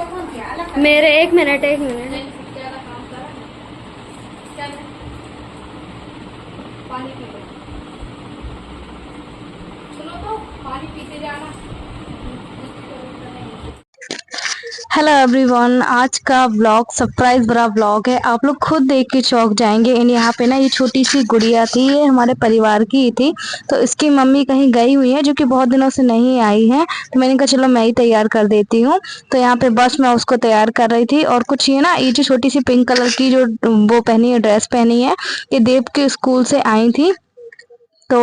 मेरे एक मिनट पानी पी लो। सुनो तो पानी पीते जाना। हेलो एवरीवन, आज का व्लॉग सरप्राइज बड़ा व्लॉग है। आप लोग खुद देख के चौंक जाएंगे। इन यहाँ पे ना ये छोटी सी गुड़िया थी, ये हमारे परिवार की ही थी। तो इसकी मम्मी कहीं गई हुई है, जो कि बहुत दिनों से नहीं आई है। तो मैंने कहा चलो मैं ही तैयार कर देती हूँ। तो यहाँ पे बस मैं उसको तैयार कर रही थी। और कुछ ये ना, ये जो छोटी सी पिंक कलर की जो वो पहनी है, ड्रेस पहनी है, ये देव के स्कूल से आई थी। तो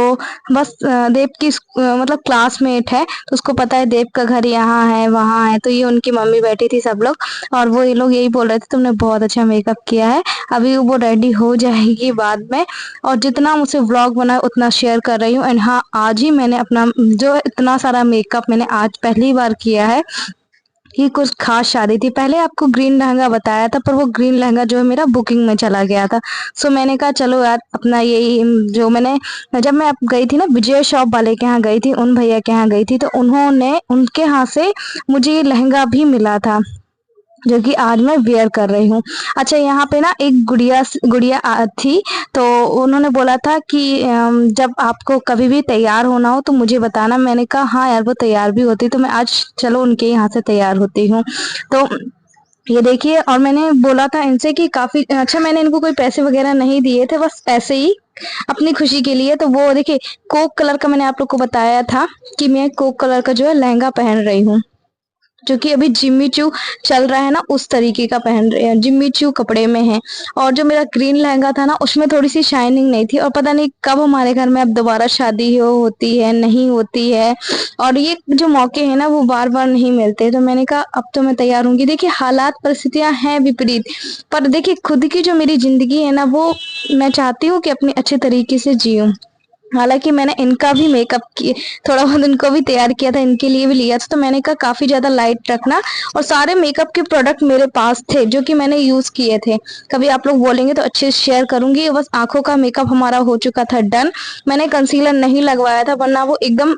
बस देव की मतलब क्लासमेट है, तो उसको पता है देव का घर यहाँ है वहाँ है। तो ये उनकी मम्मी बैठी थी सब लोग, और वो ये लोग यही बोल रहे थे तुमने बहुत अच्छा मेकअप किया है। अभी वो रेडी हो जाएगी बाद में। और जितना मुझसे व्लॉग बना है उतना शेयर कर रही हूँ। एंड हाँ, आज ही मैंने अपना जो इतना सारा मेकअप मैंने आज पहली बार किया है। ये कुछ खास शादी थी। पहले आपको ग्रीन लहंगा बताया था, पर वो ग्रीन लहंगा जो है मेरा बुकिंग में चला गया था। सो मैंने कहा चलो यार, अपना यही जो मैंने, जब मैं गई थी ना विजय शॉप वाले के यहाँ गई थी, उन भैया के यहाँ गई थी, तो उन्होंने उनके यहाँ से मुझे ये लहंगा भी मिला था, जो कि आज मैं वेयर कर रही हूँ। अच्छा, यहाँ पे ना एक गुड़िया गुड़िया थी। तो उन्होंने बोला था कि जब आपको कभी भी तैयार होना हो तो मुझे बताना। मैंने कहा हाँ यार, वो तैयार भी होती, तो मैं आज चलो उनके यहाँ से तैयार होती हूँ। तो ये देखिए, और मैंने बोला था इनसे कि काफी अच्छा, मैंने इनको कोई पैसे वगैरह नहीं दिए थे, बस ऐसे ही अपनी खुशी के लिए। तो वो देखिए, कोक कलर का मैंने आप लोग को बताया था कि मैं कोक कलर का जो है लहंगा पहन रही हूँ, जो कि अभी जिम्मी चू चल रहा है ना, उस तरीके का पहन रहे हैं, जिम्मी चू कपड़े में है। और जो मेरा ग्रीन लहंगा था ना, उसमें थोड़ी सी शाइनिंग नहीं थी। और पता नहीं कब हमारे घर में अब दोबारा शादी होती है नहीं होती है। और ये जो मौके हैं ना, वो बार बार नहीं मिलते। तो मैंने कहा अब तो मैं तैयार होंगी। देखिए, हालात परिस्थितियां हैं विपरीत, पर देखिए खुद की जो मेरी जिंदगी है ना, वो मैं चाहती हूँ कि अपने अच्छे तरीके से जीऊं। हालांकि मैंने इनका भी मेकअप किए, थोड़ा बहुत इनको भी तैयार किया था, इनके लिए भी लिया था। तो मैंने कहा काफी ज्यादा लाइट रखना। और सारे मेकअप के प्रोडक्ट मेरे पास थे, जो कि मैंने यूज किए थे। कभी आप लोग बोलेंगे तो अच्छे से शेयर करूंगी। बस आंखों का मेकअप हमारा हो चुका था डन। मैंने कंसीलर नहीं लगवाया था, वरना वो एकदम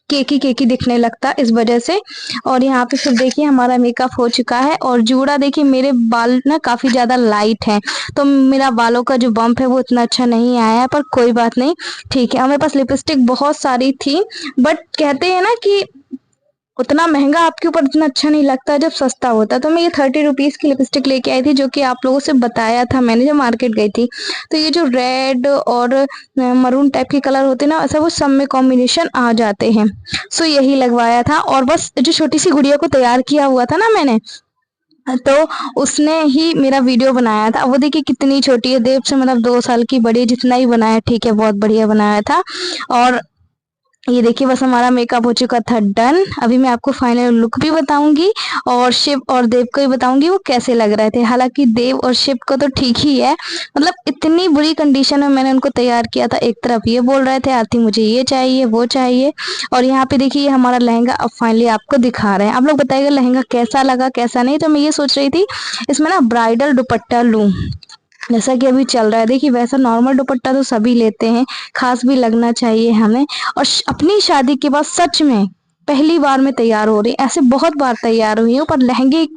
केकी केकी दिखने लगता इस वजह से। और यहाँ पे फिर देखिए हमारा मेकअप हो चुका है। और जूड़ा देखिए, मेरे बाल ना काफी ज्यादा लाइट हैं, तो मेरा बालों का जो बम्प है वो इतना अच्छा नहीं आया है, पर कोई बात नहीं, ठीक है। और मेरे पास लिपस्टिक बहुत सारी थी, बट कहते हैं ना कि उतना महंगा आपके ऊपर उतना अच्छा नहीं लगता जब सस्ता होता है। तो मैं ये 30 रुपीज की लिपस्टिक लेके आई थी, जो कि आप लोगों से बताया था मैंने जब मार्केट गई थी। तो ये जो रेड और मरून टाइप के कलर होते हैं ना, ऐसा वो सब में कॉम्बिनेशन आ जाते हैं। सो यही लगवाया था। और बस जो छोटी सी गुड़िया को तैयार किया हुआ था ना मैंने, तो उसने ही मेरा वीडियो बनाया था। वो देखिए कितनी छोटी है, देव से मतलब 2 साल की बड़ी है। जितना ही बनाया ठीक है, बहुत बढ़िया बनाया था। और ये देखिए, बस हमारा मेकअप हो चुका था डन। अभी मैं आपको फाइनल लुक भी बताऊंगी, और शिव और देव को भी बताऊंगी वो कैसे लग रहे थे। हालांकि देव और शिव को तो ठीक ही है, मतलब इतनी बुरी कंडीशन में मैंने उनको तैयार किया था। एक तरफ ये बोल रहे थे आरती मुझे ये चाहिए वो चाहिए। और यहाँ पे देखिए, ये हमारा लहंगा अब फाइनली आपको दिखा रहे हैं। आप लोग बताइएगा लहंगा कैसा लगा कैसा नहीं। तो मैं ये सोच रही थी इसमें ना ब्राइडल दुपट्टा लूं, जैसा कि अभी चल रहा है। देखिए, वैसा नॉर्मल दुपट्टा तो सभी लेते हैं, खास भी लगना चाहिए हमें। और अपनी शादी के बाद सच में पहली बार मैं तैयार हो रही, ऐसे बहुत बार तैयार हुई हूँ, पर लहंगे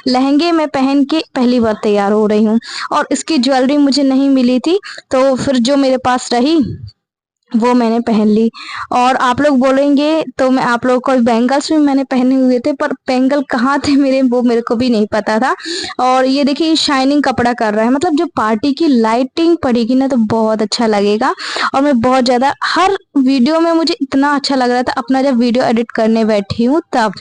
लहंगे में पहन के पहली बार तैयार हो रही हूँ। और इसकी ज्वेलरी मुझे नहीं मिली थी, तो फिर जो मेरे पास रही वो मैंने पहन ली। और आप लोग बोलेंगे तो मैं आप लोगों को बैंगल्स भी मैंने पहने हुए थे, पर बैंगल कहाँ थे मेरे वो मेरे को भी नहीं पता था। और ये देखिए शाइनिंग कपड़ा कर रहा है, मतलब जो पार्टी की लाइटिंग पड़ेगी ना तो बहुत अच्छा लगेगा। और मैं बहुत ज्यादा हर वीडियो में मुझे इतना अच्छा लग रहा था, अपना जब वीडियो एडिट करने बैठी हूँ तब।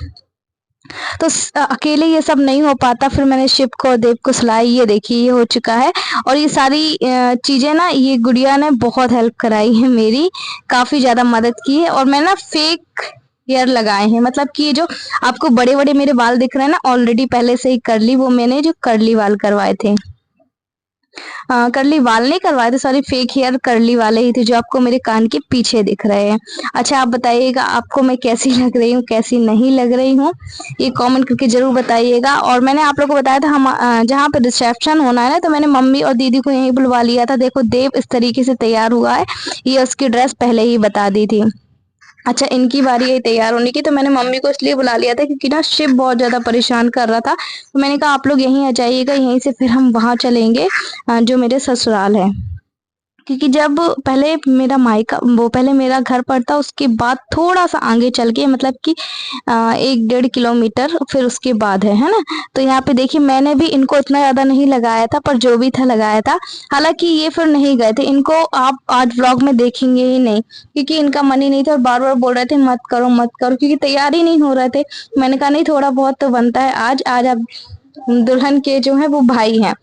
तो अकेले ये सब नहीं हो पाता, फिर मैंने शिव को और देव को सिलाई। ये देखिए ये हो चुका है। और ये सारी चीजें ना, ये गुड़िया ने बहुत हेल्प कराई है मेरी, काफी ज्यादा मदद की है। और मैंने ना फेक हेयर लगाए हैं, मतलब कि ये जो आपको बड़े बड़े मेरे बाल दिख रहे हैं ना, ऑलरेडी पहले से ही करली, वो मैंने जो करली बाल करवाए थे। करली वाल नहीं करवाए थे, सॉरी, फेक हेयर करली वाले ही थे, जो आपको मेरे कान के पीछे दिख रहे हैं। अच्छा, आप बताइएगा आपको मैं कैसी लग रही हूँ कैसी नहीं लग रही हूँ, ये कमेंट करके जरूर बताइएगा। और मैंने आप लोगों को बताया था हम जहाँ पे रिसेप्शन होना है ना, तो मैंने मम्मी और दीदी को यहीं बुलवा लिया था। देखो देव इस तरीके से तैयार हुआ है, ये उसकी ड्रेस पहले ही बता दी थी। अच्छा, इनकी बारी आई तैयार होने की, तो मैंने मम्मी को इसलिए बुला लिया था क्योंकि ना शिव बहुत ज़्यादा परेशान कर रहा था। तो मैंने कहा आप लोग यहीं आ जाइएगा, यहीं से फिर हम वहाँ चलेंगे जो मेरे ससुराल है। क्योंकि जब पहले मेरा मायका वो पहले मेरा घर पड़ता, उसके बाद थोड़ा-सा आगे चल के मतलब कि 1 डेढ़ किलोमीटर फिर उसके बाद है ना? तो यहाँ पे देखिए मैंने भी इनको इतना ज़्यादा नहीं लगाया था, पर जो भी था लगाया था। हालाँकि ये फिर नहीं गए थे, इनको आप आज व्लॉग में देखेंगे ही नहीं, क्योंकि इनका मन ही नहीं था और बार-बार बोल रहे थे मत करो क्योंकि तैयार ही नहीं हो रहे थे। मैंने कहा नहीं थोड़ा बहुत तो बनता है आज आप दुल्हन के जो हैं वो भाई हैं।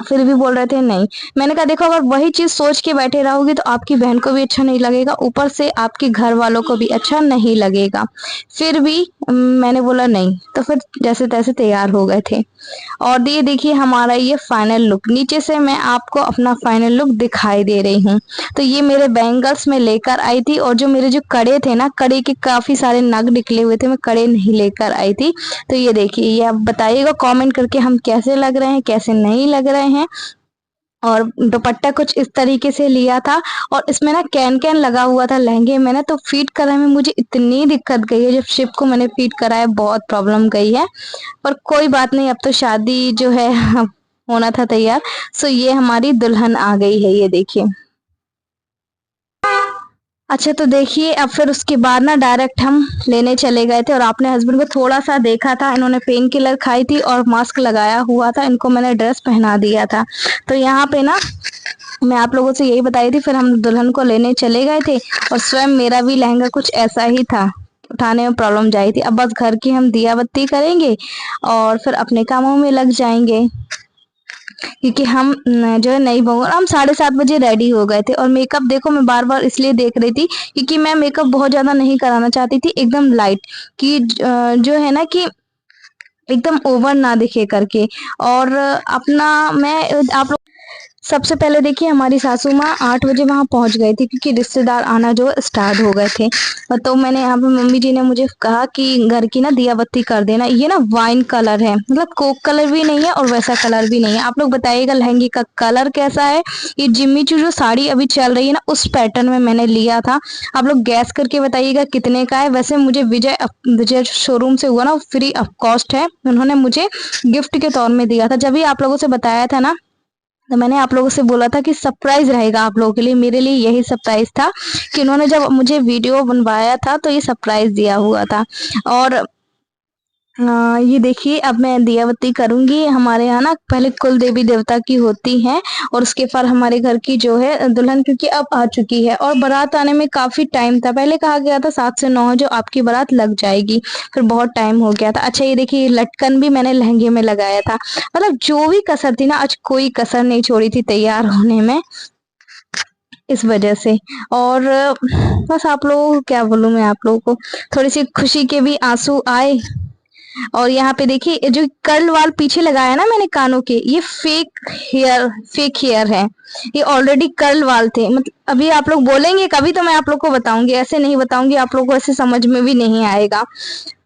फिर भी बोल रहे थे नहीं। मैंने कहा देखो अगर वही चीज़ सोच के बैठे रहोगी तो आपकी बहन को भी अच्छा नहीं लगेगा, ऊपर से आपके घर वालों को भी अच्छा नहीं लगेगा। फिर भी मैंने बोला नहीं, तो फिर जैसे-तैसे तैयार हो गए थे। और ये देखिए हमारा ये फाइनल लुक, नीचे से मैं आपको अपना फाइनल लुक दिखाई दे रही हूँ। तो ये मेरे बैंगल्स मैं लेकर आई थी और जो मेरे जो कड़े थे ना, कड़े के काफ़ी सारे नग निकले हुए थे, मैं कड़े नहीं लेकर आई थी। तो ये देखिए, ये आप बताइएगा कमेंट करके हम कैसे लग रहे हैं, कैसे नहीं लग रहे हैं। और दुपट्टा कुछ इस तरीके से लिया था और इसमें ना कैन-कैन लगा हुआ था लहंगे में ना, तो फिट कराने में मुझे इतनी दिक्कत गई है, जब शिप को मैंने फिट कराया बहुत प्रॉब्लम गई है। पर कोई बात नहीं, अब तो शादी जो है होना था तैयार। सो ये हमारी दुल्हन आ गई है, ये देखिए। अच्छा तो देखिए अब फिर उसके बाद ना डायरेक्ट हम लेने चले गए थे और आपने हस्बैंड को थोड़ा-सा देखा था, इन्होंने पेन किलर खाई थी और मास्क लगाया हुआ था, इनको मैंने ड्रेस पहना दिया था। तो यहाँ पे ना मैं आप लोगों से यही बताई थी, फिर हम दुल्हन को लेने चले गए थे और स्वयं मेरा भी लहंगा कुछ ऐसा ही था, उठाने में प्रॉब्लम जा रही थी। अब बस घर की हम दिया बत्ती करेंगे और फिर अपने कामों में लग जाएँगे। क्योंकि हम जो है नई बहू और हम 7:30 बजे रेडी हो गए थे और मेकअप देखो मैं बार-बार इसलिए देख रही थी क्योंकि मैं मेकअप बहुत ज़्यादा नहीं कराना चाहती थी, एकदम लाइट कि जो है ना कि एकदम ओवर ना दिखे करके। और अपना मैं आप लोग सबसे पहले देखिए हमारी सासू माँ 8 बजे वहाँ पहुँच गई थी क्योंकि रिश्तेदार आना जो स्टार्ट हो गए थे। तो मैंने यहाँ पे मम्मी जी ने मुझे कहा कि घर की ना दिया बत्ती कर देना। ये ना वाइन कलर है, मतलब कोक कलर भी नहीं है और वैसा कलर भी नहीं है। आप लोग बताइएगा लहंगे का कलर कैसा है। ये जिम्मी चू जो साड़ी अभी चल रही है ना उस पैटर्न में मैंने लिया था। आप लोग गैस करके बताइएगा कितने का है। वैसे मुझे विजय शोरूम से हुआ ना, फ्री ऑफ कॉस्ट है, उन्होंने मुझे गिफ्ट के तौर में दिया था। जब भी आप लोगों से बताया था ना, तो मैंने आप लोगों से बोला था कि सरप्राइज रहेगा आप लोगों के लिए, मेरे लिए यही सरप्राइज था कि उन्होंने जब मुझे वीडियो बनवाया था तो ये सरप्राइज दिया हुआ था। और ये देखिए अब मैं दिया बत्ती करूंगी। हमारे यहाँ ना पहले कुल देवी देवता की होती है और उसके बाद हमारे घर की जो है दुल्हन, क्योंकि अब आ चुकी है और बारात आने में काफी टाइम था। पहले कहा गया था 7 से 9 जो आपकी बारात लग जाएगी, फिर बहुत टाइम हो गया था। अच्छा ये देखिए लटकन भी मैंने लहंगे में लगाया था, मतलब जो भी कसर थी ना आज कोई कसर नहीं छोड़ी थी तैयार होने में, इस वजह से। और बस आप लोगों को क्या बोलूं मैं, आप लोगों को थोड़ी सी खुशी के भी आंसू आए। और यहाँ पे देखिए ये जो कर्ल वाल पीछे लगाया ना मैंने कानों के, ये फेक हेयर है। ये ऑलरेडी कर्ल वाल थे, मतलब अभी आप लोग बोलेंगे कभी तो मैं आप लोग को बताऊंगी, ऐसे नहीं बताऊंगी, आप लोग को ऐसे समझ में भी नहीं आएगा।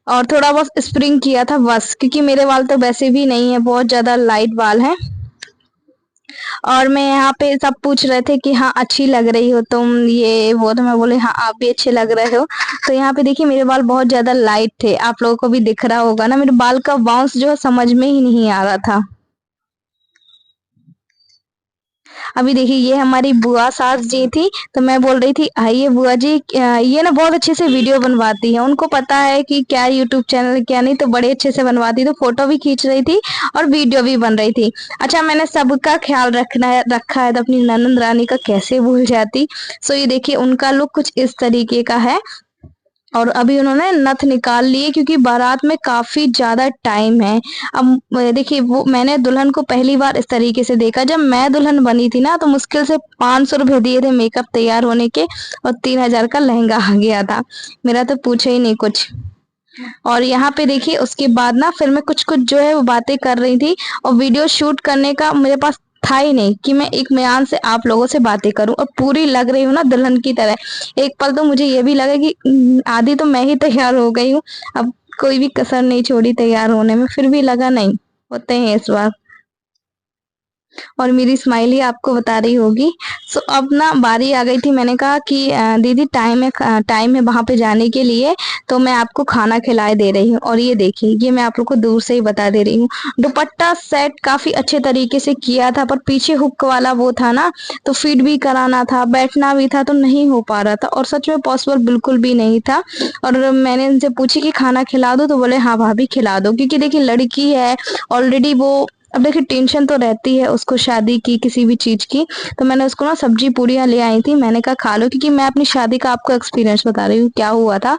और थोड़ा बहुत स्प्रिंग किया था बस, क्योंकि मेरे वाल तो वैसे भी नहीं है, बहुत ज्यादा लाइट वाल है। और मैं यहाँ पे सब पूछ रहे थे कि हाँ अच्छी लग रही हो तुम, ये वो, तो मैं बोले हाँ आप भी अच्छे लग रहे हो। तो यहाँ पे देखिए मेरे बाल बहुत ज्यादा लाइट थे, आप लोगों को भी दिख रहा होगा ना, मेरे बाल का बाउंस जो है समझ में ही नहीं आ रहा था। अभी देखिए ये हमारी बुआ सास जी थी, तो मैं बोल रही थी आइए बुआ जी, ये ना बहुत अच्छे से वीडियो बनवाती है, उनको पता है कि क्या यूट्यूब चैनल क्या नहीं, तो बड़े अच्छे से बनवाती, तो फोटो भी खींच रही थी और वीडियो भी बन रही थी। अच्छा मैंने सबका ख्याल रखा है, तो अपनी ननंद रानी का कैसे भूल जाती। सो ये देखिए उनका लुक कुछ इस तरीके का है और अभी उन्होंने नथ निकाल लिए क्योंकि बारात में काफी ज्यादा टाइम है। अब देखिए वो मैंने दुल्हन को पहली बार इस तरीके से देखा, जब मैं दुल्हन बनी थी ना तो मुश्किल से 500 रुपए दिए थे मेकअप तैयार होने के और 3,000 का लहंगा आ गया था, मेरा तो पूछे ही नहीं कुछ। और यहाँ पे देखिए उसके बाद ना फिर मैं कुछ कुछ जो है वो बातें कर रही थी और वीडियो शूट करने का मेरे पास था ही नहीं कि मैं एक म्यान से आप लोगों से बातें करूं और पूरी लग रही हूँ ना दुल्हन की तरह। एक पल तो मुझे ये भी लगा कि आधी तो मैं ही तैयार हो गई हूँ, अब कोई भी कसर नहीं छोड़ी तैयार होने में, फिर भी लगा नहीं होते हैं इस बार। और मेरी स्माइल ही आपको बता रही होगी। सो अब ना बारी आ गई थी, मैंने कहा कि दीदी टाइम है वहां पे जाने के लिए, तो मैं आपको खाना खिलाए दे रही हूँ। और ये देखिए, ये मैं आप लोग को दूर से ही बता दे रही हूँ। दुपट्टा सेट काफी अच्छे तरीके से किया था, पर पीछे हुक वाला वो था ना, तो फीड भी कराना था, बैठना भी था, तो नहीं हो पा रहा था, और सच में पॉसिबल बिल्कुल भी नहीं था। और मैंने उनसे पूछी कि खाना खिला दो, तो बोले हाँ भाभी खिला दो, क्योंकि देखिए लड़की है ऑलरेडी वो। अब देखिए टेंशन तो रहती है उसको शादी की, किसी भी चीज की। तो मैंने उसको ना सब्जी पूड़ियाँ ले आई थी, मैंने कहा खा लो, क्योंकि मैं अपनी शादी का आपको एक्सपीरियंस बता रही हूँ क्या हुआ था।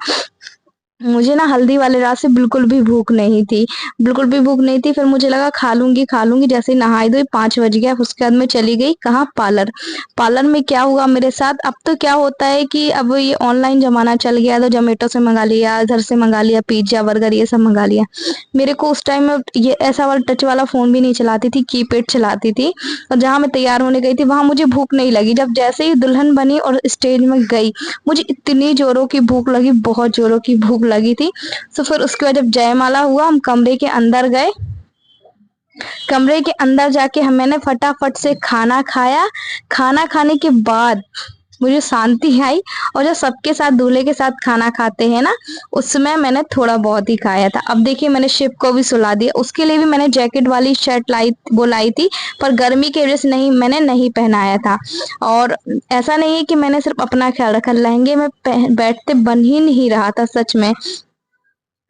मुझे ना हल्दी वाले रात से बिल्कुल भी भूख नहीं थी, बिल्कुल भी भूख नहीं थी। फिर मुझे लगा खा लूंगी, जैसे ही नहाई धोई 5 बज गया। उसके बाद मैं चली गई कहाँ, पार्लर। पार्लर में क्या हुआ मेरे साथ, अब तो क्या होता है कि अब ये ऑनलाइन जमाना चल गया, तो जोमेटो से मंगा लिया, इधर से मंगा लिया, पिज्जा बर्गर ये सब मंगा लिया। मेरे को उस टाइम में ये ऐसा वाला टच वाला फोन भी नहीं चलाती थी, कीपैड चलाती थी। और जहाँ मैं तैयार होने गई थी वहां मुझे भूख नहीं लगी। जब जैसे ही दुल्हन बनी और स्टेज में गई, मुझे इतनी जोरों की भूख लगी, बहुत जोरों की भूख लगी थी। तो फिर उसके बाद जब जयमाला हुआ, हम कमरे के अंदर गए। कमरे के अंदर जाके हम मैंने फटाफट से खाना खाया। खाना खाने के बाद मुझे शांति आई। और जब सबके साथ दूल्हे के साथ खाना खाते हैं ना, उसमें मैंने थोड़ा बहुत ही खाया था। अब देखिए मैंने शिव को भी सुला दिया, उसके लिए भी मैंने जैकेट वाली शर्ट लाई थी, पर गर्मी की वजह से मैंने नहीं पहनाया था। और ऐसा नहीं है कि मैंने सिर्फ अपना ख्याल रखा, लहंगे में बैठते बन ही नहीं रहा था सच में।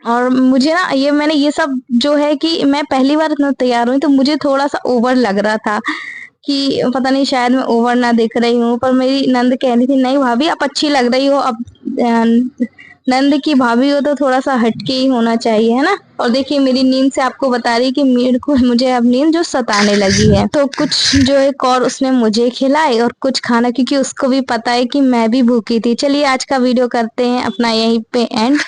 और मुझे ना मैंने ये सब जो है कि मैं पहली बार इतना तैयार हुई, तो मुझे थोड़ा सा ओवर लग रहा था कि पता नहीं शायद मैं ओवर ना दिख रही हूँ। पर मेरी नंद कह रही थी नहीं भाभी आप अच्छी लग रही हो। अब नंद की भाभी हो तो थोड़ा सा हटके ही होना चाहिए, है ना। और देखिए मेरी नींद से आपको बता रही कि मुझे अब नींद जो सताने लगी है। तो कुछ जो एक और उसने मुझे खिलाई और कुछ खाना, क्योंकि उसको भी पता है कि मैं भी भूखी थी। चलिए आज का वीडियो करते हैं अपना यहीं पे एंड।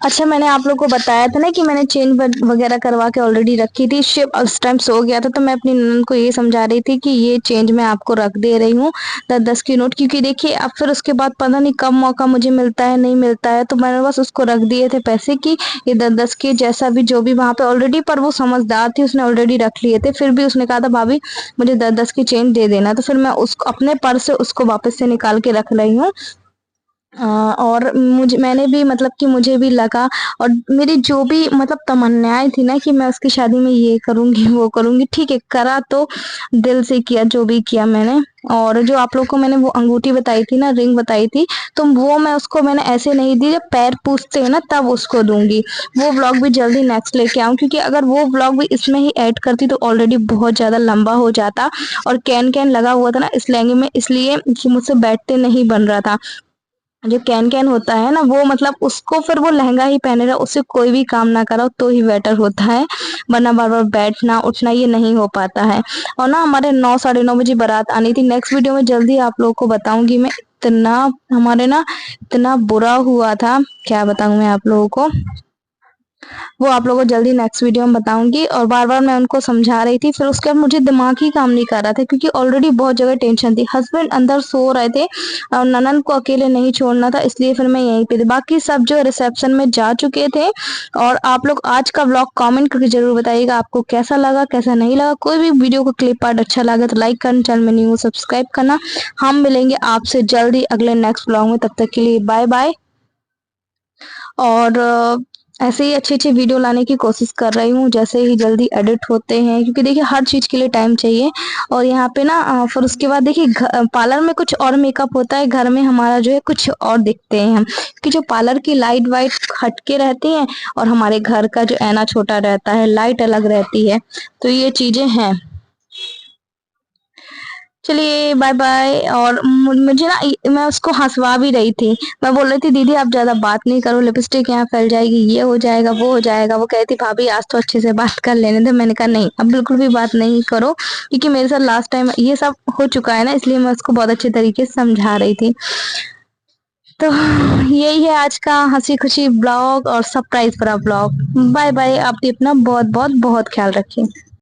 अच्छा मैंने आप लोग को बताया था ना कि मैंने चेन वगैरह करवा के ऑलरेडी रखी थी। शिव उस टाइम सो गया था, तो मैं अपनी ननद को ये समझा रही थी कि ये चेंज मैं आपको रख दे रही हूँ 10-10 की नोट, क्योंकि देखिए अब फिर उसके बाद पता नहीं कब मौका मुझे मिलता है नहीं मिलता है। तो मैंने बस उसको रख दिए थे पैसे कि ये 10-10 के जैसा भी जो भी वहां पे ऑलरेडी, पर वो समझदार थी, उसने ऑलरेडी रख लिए थे। फिर भी उसने कहा था भाभी मुझे 10-10 की चेंज दे देना, तो फिर मैं उसको अपने पर्स से उसको वापस से निकाल के रख रही हूँ। और मैंने भी मतलब कि मुझे भी लगा, और मेरी जो भी मतलब तमन्नाएं थी ना कि मैं उसकी शादी में ये करूंगी वो करूंगी, ठीक है करा, तो दिल से किया जो भी किया मैंने। और जो आप लोग को मैंने वो अंगूठी बताई थी ना, रिंग बताई थी, तो वो मैंने ऐसे नहीं दी, जब पैर पूछते हैं ना तब उसको दूंगी। वो व्लॉग भी जल्दी नेक्स्ट लेके आऊं, क्योंकि अगर वो व्लॉग भी इसमें ही ऐड करती तो ऑलरेडी बहुत ज्यादा लंबा हो जाता। और कैन कैन लगा हुआ था ना इस लहंगे में, इसलिए कि मुझसे बैठते नहीं बन रहा था। जो कैन कैन होता है ना, वो मतलब उसको फिर वो लहंगा ही पहनेगा, उससे कोई भी काम ना कराओ तो ही बेटर होता है, वरना बार बार बैठना उठना ये नहीं हो पाता है। और ना हमारे 9-9:30 बजे बारात आनी थी। नेक्स्ट वीडियो में जल्दी आप लोगों को बताऊंगी मैं। इतना हमारे ना इतना बुरा हुआ था, क्या बताऊं मैं आप लोगों को। वो आप लोगों को जल्दी नेक्स्ट वीडियो में बताऊंगी। और बार बार मैं उनको समझा रही थी, फिर उसके बाद मुझे दिमाग ही काम नहीं कर रहा था, क्योंकि ऑलरेडी बहुत जगह टेंशन थी। हस्बैंड अंदर सो रहे थे और ननन को अकेले नहीं छोड़ना था, इसलिए फिर मैं यहीं पे थी। बाकी सब जो रिसेप्शन में जा चुके थे। और आप लोग आज का व्लॉग कमेंट करके जरूर बताइएगा आपको कैसा लगा कैसा नहीं लगा। कोई भी वीडियो को क्लिप पार्ट अच्छा लगा तो लाइक करना, चैनल में न्यू हो सब्सक्राइब करना। हम मिलेंगे आपसे जल्दी अगले नेक्स्ट व्लॉग में, तब तक के लिए बाय बाय। और ऐसे ही अच्छी अच्छी वीडियो लाने की कोशिश कर रही हूँ, जैसे ही जल्दी एडिट होते हैं, क्योंकि देखिए हर चीज के लिए टाइम चाहिए। और यहाँ पे ना फिर उसके बाद देखिए पार्लर में कुछ और मेकअप होता है, घर में हमारा जो है कुछ और दिखते हैं हम, कि जो पार्लर की लाइट वाइट हटके रहती हैं, और हमारे घर का जो ऐना छोटा रहता है, लाइट अलग रहती है। तो ये चीजें हैं। चलिए बाय बाय। और मुझे ना मैं उसको हंसवा भी रही थी। मैं बोल रही थी दीदी आप ज्यादा बात नहीं करो, लिपस्टिक यहाँ फैल जाएगी, ये हो जाएगा वो हो जाएगा। वो कहती भाभी आज तो अच्छे से बात कर लेने दे। मैंने कहा नहीं अब बिल्कुल भी बात नहीं करो, क्योंकि मेरे साथ लास्ट टाइम ये सब हो चुका है ना, इसलिए मैं उसको बहुत अच्छे तरीके से समझा रही थी। तो यही है आज का हंसी खुशी ब्लॉग और सरप्राइज भरा ब्लॉग। Bye bye. आप भी अपना बहुत बहुत बहुत ख्याल रखिए।